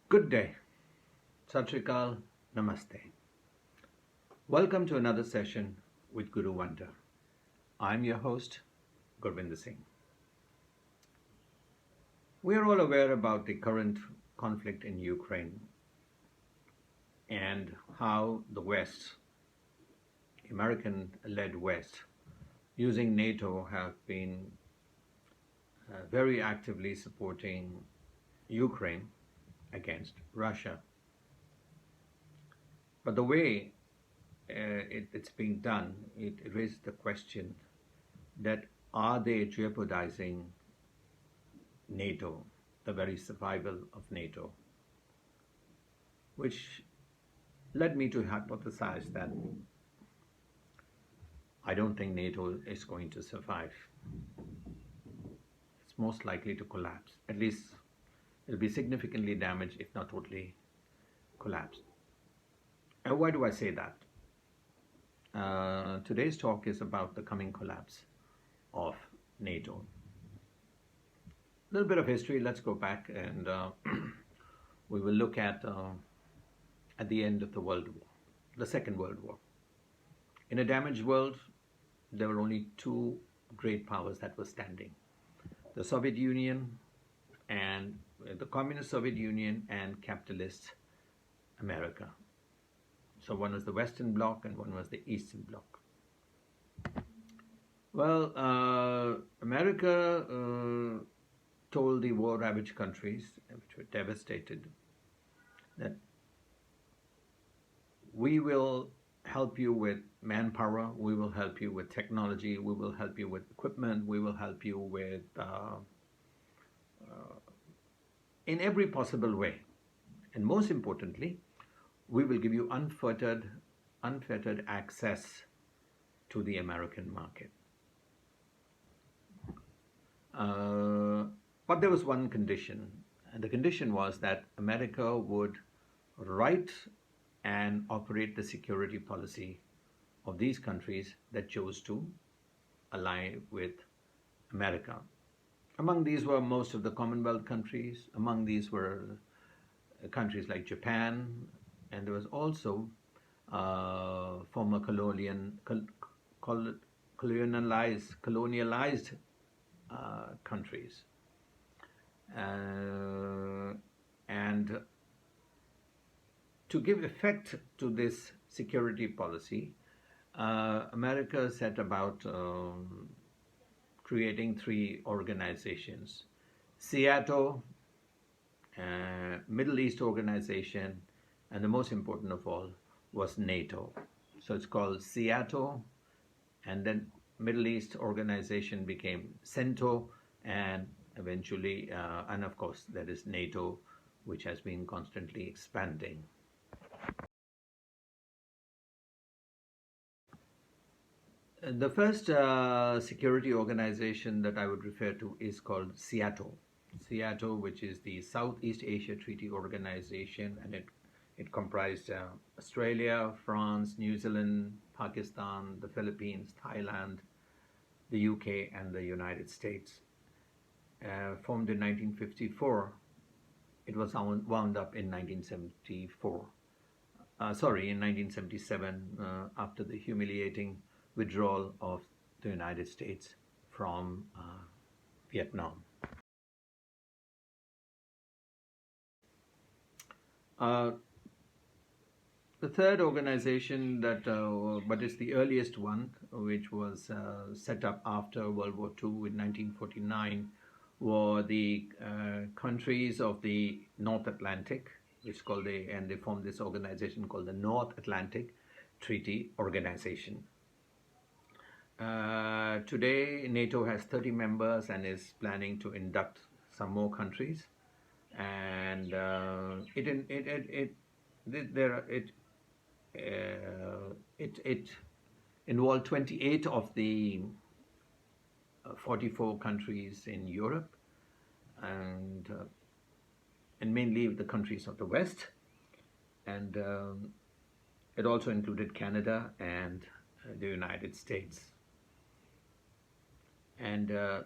Good day, Sat Sri Akal, Namaste. Welcome to another session with Guru Wonder. I'm your host, Gurvinder Singh. We are all aware about the current conflict in Ukraine and how the West, American-led West, using NATO have been very actively supporting Ukraine against Russia. But the way it's being done, it raises the question that are they jeopardizing NATO, the very survival of NATO? Which led me to hypothesize that I don't think NATO is going to survive. It's most likely to collapse. At least it'll be significantly damaged, if not totally collapsed. And why do I say that? Today's talk is about the coming collapse of NATO. A little bit of history. Let's go back and we will look at the end of the World War, the Second World War. In a damaged world, there were only two great powers that were standing: the Soviet Union and the Communist Soviet Union and capitalist America. So one was the Western Bloc and one was the Eastern Bloc. Well, America told the war-ravaged countries, which were devastated, that we will help you with manpower, we will help you with technology, we will help you with equipment, we will help you with in every possible way. And most importantly, we will give you unfettered access to the American market. But there was one condition, and the condition was that America would write and operate the security policy of these countries that chose to ally with America. Among these were most of the Commonwealth countries. Among these were countries like Japan, and there was also former colonialized countries. And to give effect to this security policy, America set about creating three organizations: SEATO, Middle East Organization, and the most important of all was NATO. So it's called SEATO, and then Middle East Organization became CENTO, and eventually, and of course, there is NATO, which has been constantly expanding. The first security organization that I would refer to is called SEATO. SEATO, which is the Southeast Asia Treaty Organization, and it comprised Australia, France, New Zealand, Pakistan, the Philippines, Thailand, the UK, and the United States. Formed in 1954, it was wound up in 1974. In 1977, after the humiliating withdrawal of the United States from Vietnam. The third organization that, but it's the earliest one, which was set up after World War II in 1949, were the countries of the North Atlantic, which called and they formed this organization called the North Atlantic Treaty Organization. Today, NATO has 30 members and is planning to induct some more countries, and it involved 28 of the 44 countries in Europe, and mainly the countries of the West, and it also included Canada and the United States. And the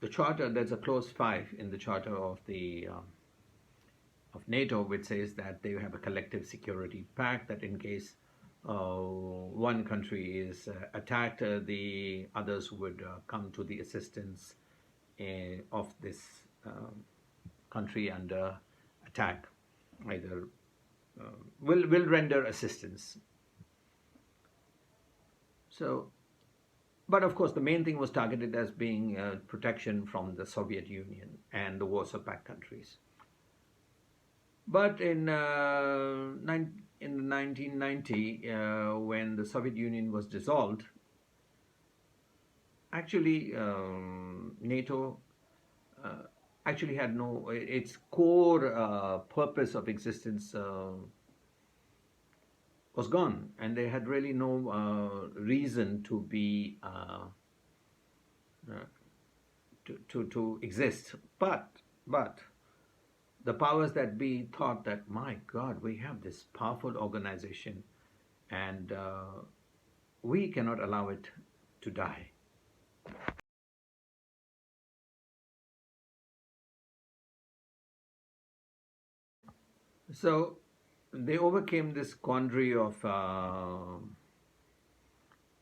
charter, there's a clause 5 in the charter of the of NATO, which says that they have a collective security pact that in case one country is attacked, the others would come to the assistance of this country under attack, either will render assistance. So, but of course, the main thing was targeted as being protection from the Soviet Union and the Warsaw Pact countries. But in 1990, when the Soviet Union was dissolved, actually NATO actually had no, its core purpose of existence was gone, and they had really no reason to be to exist. But the powers that be thought that, my God, we have this powerful organization, and we cannot allow it to die. So they overcame this quandary of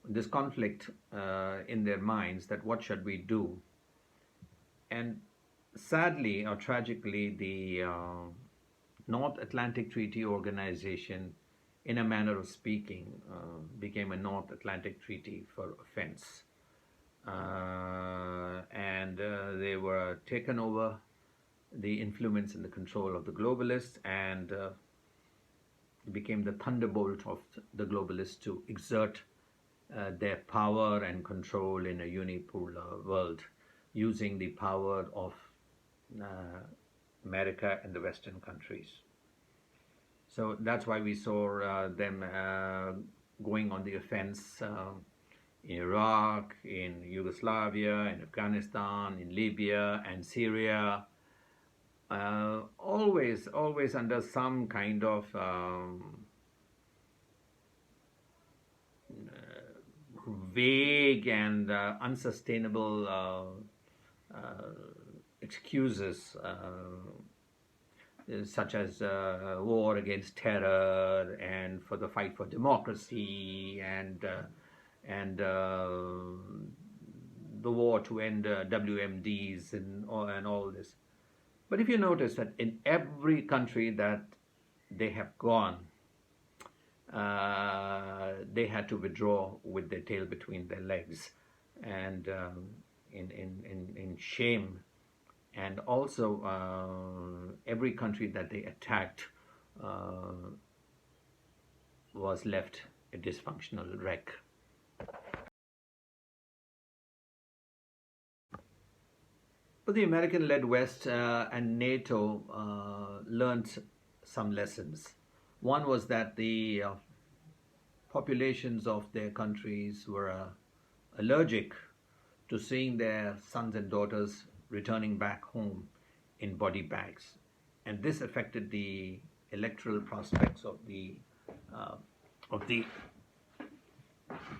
this conflict in their minds, that what should we do? And sadly or tragically, the North Atlantic Treaty Organization, in a manner of speaking, became a North Atlantic Treaty for Offense. And they were taken over the influence and the control of the globalists, and became the thunderbolt of the globalists to exert their power and control in a unipolar world, using the power of America and the Western countries. So that's why we saw them going on the offense in Iraq, in Yugoslavia, in Afghanistan, in Libya and Syria. Always under some kind of vague and unsustainable excuses, such as war against terror, and for the fight for democracy, and the war to end WMDs and all this. But if you notice that in every country that they have gone, they had to withdraw with their tail between their legs, and in shame. And also, every country that they attacked was left a dysfunctional wreck. But the American-led West and NATO learned some lessons. One was that the populations of their countries were allergic to seeing their sons and daughters returning back home in body bags. And this affected the electoral prospects of the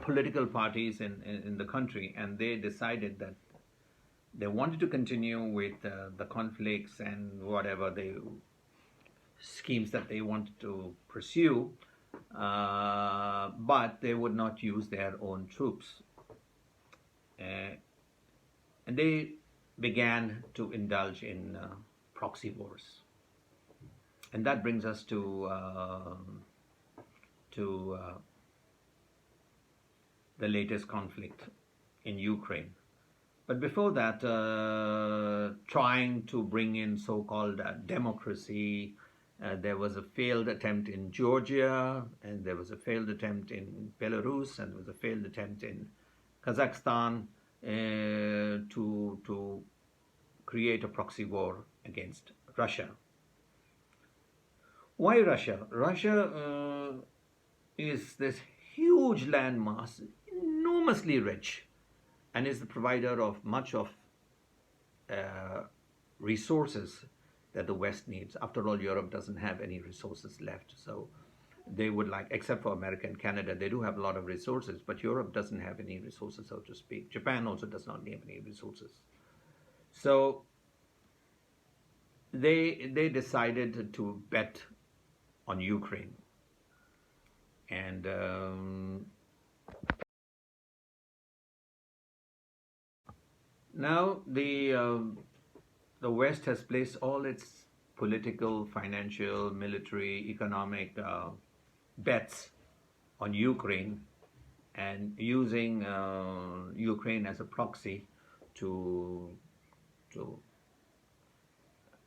political parties in the country, and they decided that they wanted to continue with the conflicts and whatever the schemes that they wanted to pursue, but they would not use their own troops. And they began to indulge in proxy wars. And that brings us to the latest conflict in Ukraine. But before that, trying to bring in so-called democracy, there was a failed attempt in Georgia, and there was a failed attempt in Belarus, and there was a failed attempt in Kazakhstan to create a proxy war against Russia. Why Russia? Russia is this huge landmass, enormously rich, and is the provider of much of resources that the West needs. After all, Europe doesn't have any resources left. So they would like, except for America and Canada, they do have a lot of resources, but Europe doesn't have any resources, so to speak. Japan also does not have any resources. So they decided to bet on Ukraine, and now the West has placed all its political, financial, military, economic bets on Ukraine, and using Ukraine as a proxy to to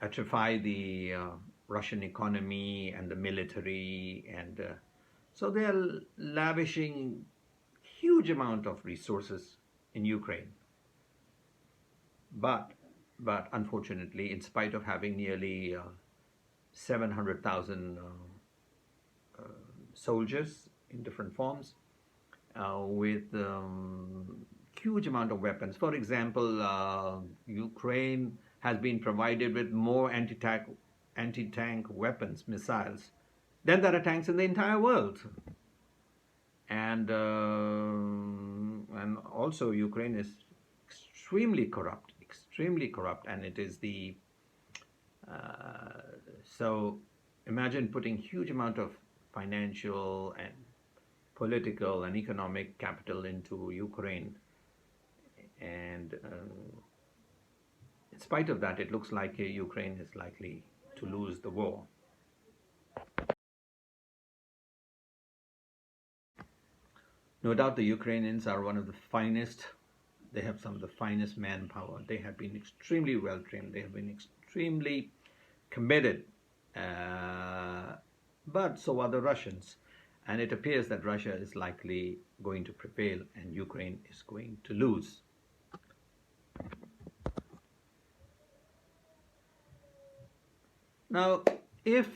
atrophy the Russian economy and the military, and so they are lavishing huge amount of resources in Ukraine. But unfortunately, in spite of having nearly 700,000 soldiers in different forms, with huge amount of weapons. For example, Ukraine has been provided with more anti-tank weapons, missiles, than there are tanks in the entire world. And also Ukraine is extremely corrupt, and it is the so imagine putting huge amount of financial and political and economic capital into Ukraine, and in spite of that, it looks like Ukraine is likely to lose the war. No doubt the Ukrainians are one of the finest. They have some of the finest manpower. They have been extremely well trained. They have been extremely committed. But so are the Russians. And it appears that Russia is likely going to prevail and Ukraine is going to lose. Now, if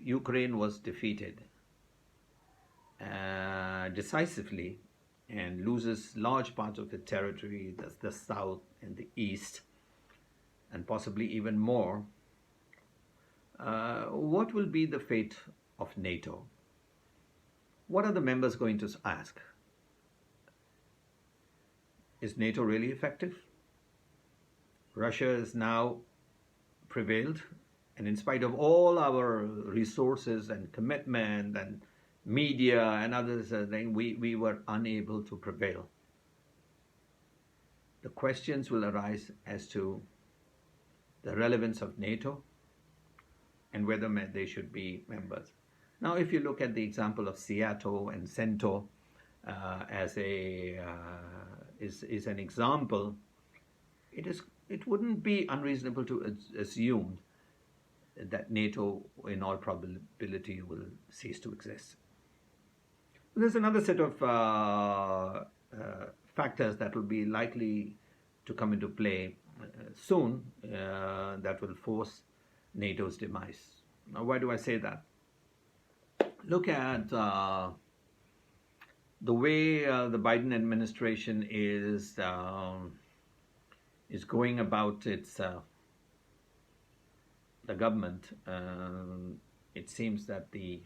Ukraine was defeated decisively and loses large parts of its territory, the south and the east, and possibly even more, what will be the fate of NATO? What are the members going to ask? Is NATO really effective? Russia has now prevailed, and in spite of all our resources and commitment and media and others, we were unable to prevail. The questions will arise as to the relevance of NATO and whether they should be members. Now, if you look at the example of Seattle and CENTO as is an example, it wouldn't be unreasonable to assume that NATO, in all probability, will cease to exist. There's another set of factors that will be likely to come into play soon that will force NATO's demise. Now, why do I say that? Look at the way the Biden administration is going about its the government. It seems that the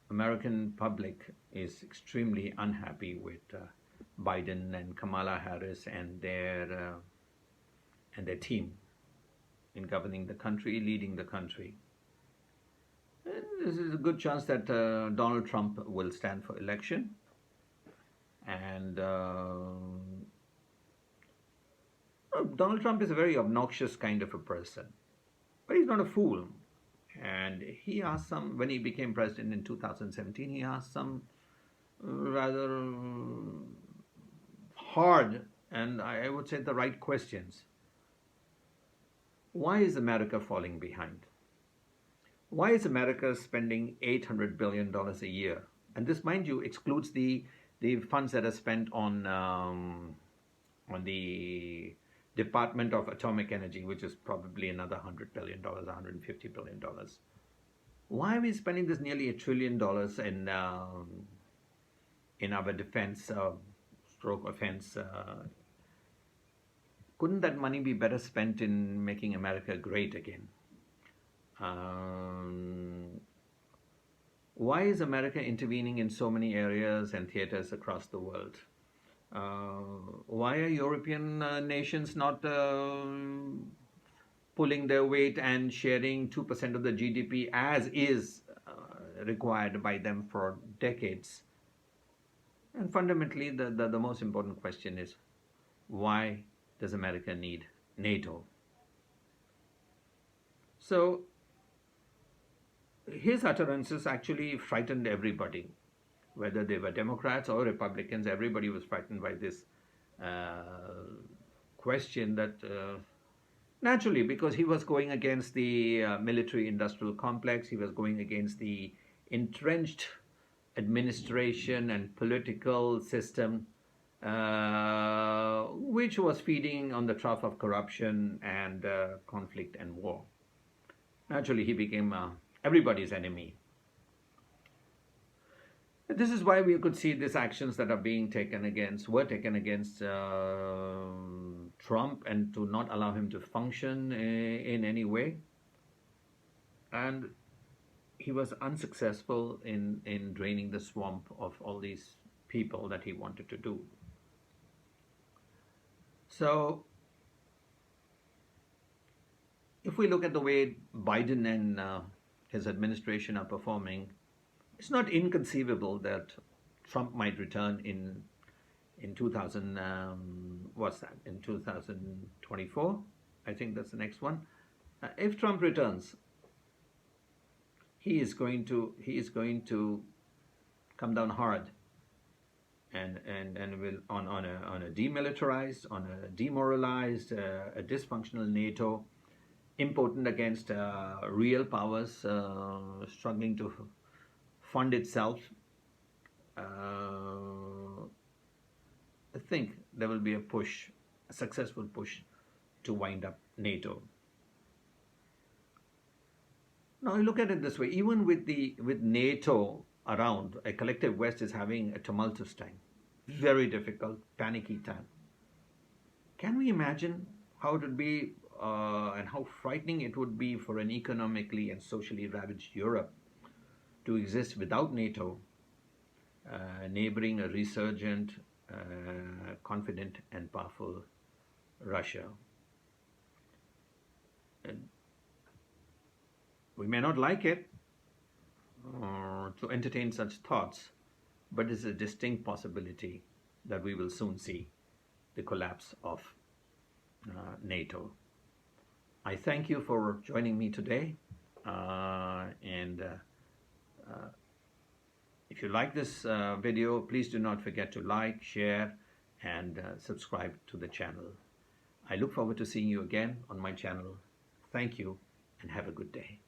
American public is extremely unhappy with Biden and Kamala Harris and their team in governing the country, leading the country. And this is a good chance that Donald Trump will stand for election. And Donald Trump is a very obnoxious kind of a person, but he's not a fool. And he asked when he became president in 2017, he asked some rather hard and I would say the right questions. Why is America falling behind? Why is America spending $800 billion a year? And this, mind you, excludes the funds that are spent on the Department of Atomic Energy, which is probably another $100 billion, $150 billion. Why are we spending this nearly $1 trillion in our defense, stroke offense? Couldn't that money be better spent in making America great again? Why is America intervening in so many areas and theaters across the world? Why are European nations not pulling their weight and sharing 2% of the GDP as is required by them for decades? And fundamentally, the most important question is, why does America need NATO? So his utterances actually frightened everybody, whether they were Democrats or Republicans. Everybody was frightened by this question that naturally, because he was going against the military-industrial complex, he was going against the entrenched administration and political system, which was feeding on the trough of corruption and conflict and war. Naturally, he became everybody's enemy. This is why we could see these actions that are being taken against, were taken against Trump, and to not allow him to function in any way. And he was unsuccessful in draining the swamp of all these people that he wanted to do. So if we look at the way Biden and his administration are performing, it's not inconceivable that Trump might return in 2000, what's that, in 2024? I think that's the next one. If Trump returns, he is going to come down hard and will on a demilitarized, on a demoralized, a dysfunctional NATO, impotent against real powers, struggling to fund itself. I think there will be a push, a successful push to wind up NATO. Now look at it this way: even with NATO around, a collective West is having a tumultuous time, very difficult, panicky time. Can we imagine how it would be and how frightening it would be for an economically and socially ravaged Europe to exist without NATO, neighboring a resurgent, confident and powerful Russia? And we may not like it to entertain such thoughts, but it's a distinct possibility that we will soon see the collapse of NATO. I thank you for joining me today, and if you like this video, please do not forget to like, share, and subscribe to the channel. I look forward to seeing you again on my channel. Thank you, and have a good day.